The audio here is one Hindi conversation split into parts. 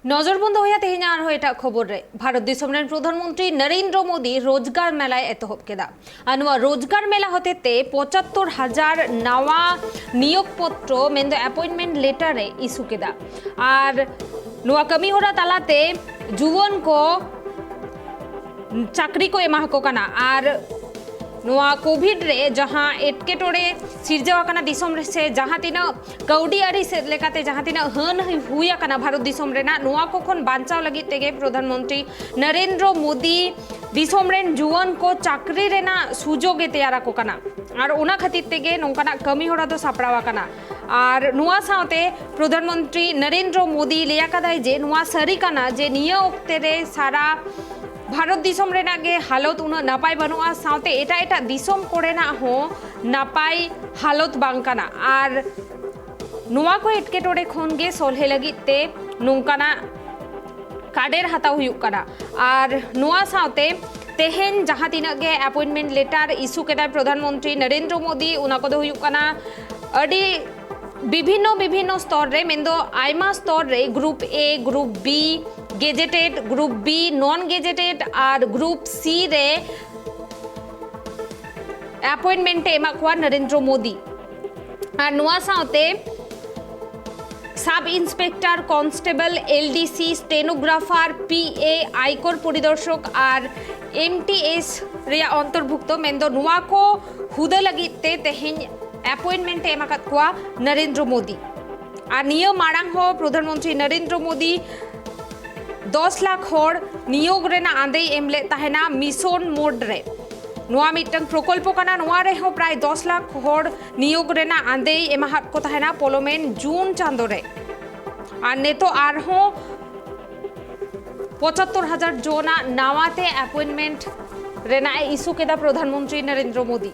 नजरबंद होया तेहेन आर एटा खबर रे भारत दिसम रेन प्रधानमंत्री नरेंद्र मोदी रोजगार मेला एतहब केदा आनुआ रोजगार मेला होतेते 75,000 नवा नियोग पत्र मेंदो अपॉइंटमेंट लेटर रे इशू केदा आर नुआ कमी होरा तालाते जुवन को चाकरी को एमा हको कना आर नुआ कोविड रे जहां एटकेटोड़े सिरजावाकना दिसम रे से जहां तिना कौडी आरी से लेकाते जहां तिना हन हुया कना भारत दिसम रेना नुआ को खन बांचाव लगी तेगे प्रधानमंत्री नरेंद्र मोदी दिसम रेन जुवन को चाकरी रेना सुजोगे तैयारा को कना और उना खातिर तेगे नोंकाना कमी होड़ा तो सापड़ावा कना और नुआ सावते प्रधानमंत्री नरेंद्र मोदी लेया कदाय जे नुआ सरी कना जे निया ओक्ते रे सारा भारत दिसम रेना गे हालत उना नापाय बनुआ सावते एटा एटा दिसम कोरेना हो नापाय हालत बांकाना आर नुआ को एटकेटोड़े खोन गे सोल्हे लगित ते नोंकाना काडेर हाताव हुयुक कना आर नुआ सावते तेहेन जहां तिना गे अपॉइंटमेंट लेटर इशू केदा प्रधानमंत्री नरेंद्र मोदी उना को दो हुयुक कना अडी विभिन्न स्तर रे मेंदो आयमा स्तर रे group A group B gazetted group B non gazetted और ग्रुप सी रे अपॉइंटमेंट एमा को नरेंद्र मोदी और नुआ सावते सब इंस्पेक्टर कांस्टेबल एलडीसी स्टेनोग्राफार पीए आयकर परिदर्शक और एमटीएस रे अंतर्भुक्त मेंदो नुआ को हुदा लगिते तेहेन अपॉइंटमेंट एमा को नरेंद्र मोदी और निय मारांग हो प्रधानमंत्री नरेंद्र मोदी 10 लाख होड़ नियोग रेना आंदे एमले ताहेना मिशन मोड रे नुआ मिटन प्रकल्प कना नुआ रे हो प्राय 10 लाख होड़ नियोग रेना आंदे एमा हात को ताहेना पोलोमेन जून चांदो रे और नेतो आर हो 75,000 जोना नावाते अपॉइंटमेंट रेना इशू केदा प्रधानमंत्री नरेंद्र मोदी।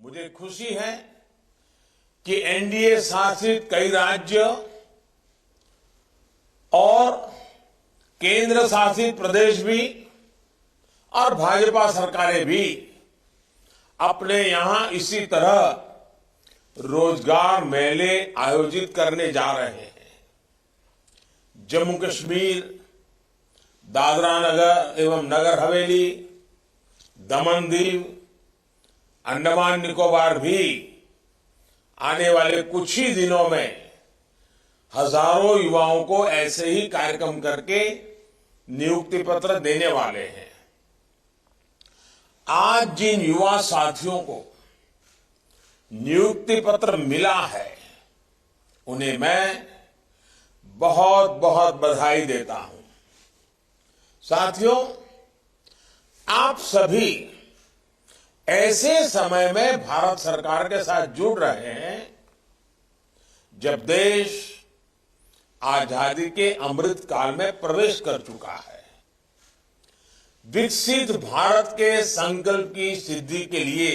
मुझे खुशी है कि एनडीए शासित कई राज्य और केंद्र शासित प्रदेश भी और भाजपा सरकारें भी अपने यहां इसी तरह रोजगार मेले आयोजित करने जा रहे हैं। जम्मू कश्मीर, दादरा नगर एवं नगर हवेली, दमन दीव, अंडमान निकोबार भी आने वाले कुछ ही दिनों में हजारों युवाओं को ऐसे ही कार्यक्रम करके नियुक्ति पत्र देने वाले हैं। आज जिन युवा साथियों को नियुक्ति पत्र मिला है उन्हें मैं बहुत बहुत बधाई देता हूं। साथियों, आप सभी ऐसे समय में भारत सरकार के साथ जुड़ रहे हैं जब देश आजादी के अमृत काल में प्रवेश कर चुका है। विकसित भारत के संकल्प की सिद्धि के लिए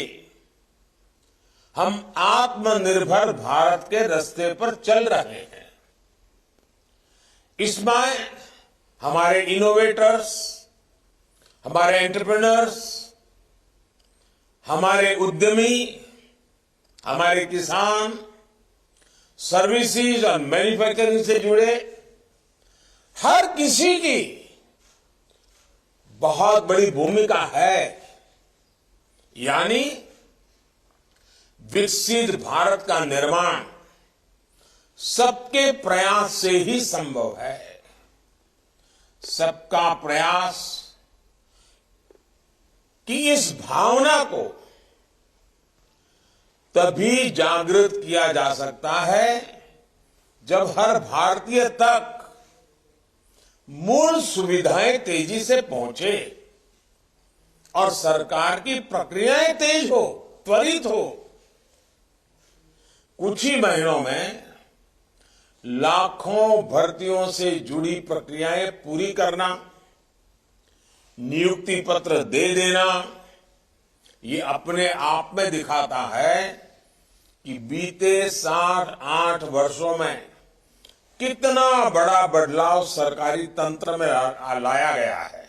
हम आत्मनिर्भर भारत के रास्ते पर चल रहे हैं। इसमें हमारे इनोवेटर्स, हमारे एंटरप्रेन्योर्स, हमारे उद्यमी, हमारे किसान, सर्विसेज और मैन्युफैक्चरिंग से जुड़े हर किसी की बहुत बड़ी भूमिका है। यानी विकसित भारत का निर्माण सबके प्रयास से ही संभव है। सबका प्रयास कि इस भावना को तभी जागृत किया जा सकता है जब हर भारतीय तक मूल सुविधाएं तेजी से पहुंचे और सरकार की प्रक्रियाएं तेज हो, त्वरित हो। कुछ ही महीनों में लाखों भर्तियों से जुड़ी प्रक्रियाएं पूरी करना, नियुक्ति पत्र दे देना, ये अपने आप में दिखाता है कि बीते 7-8 वर्षों में कितना बड़ा बदलाव सरकारी तंत्र में लाया गया है।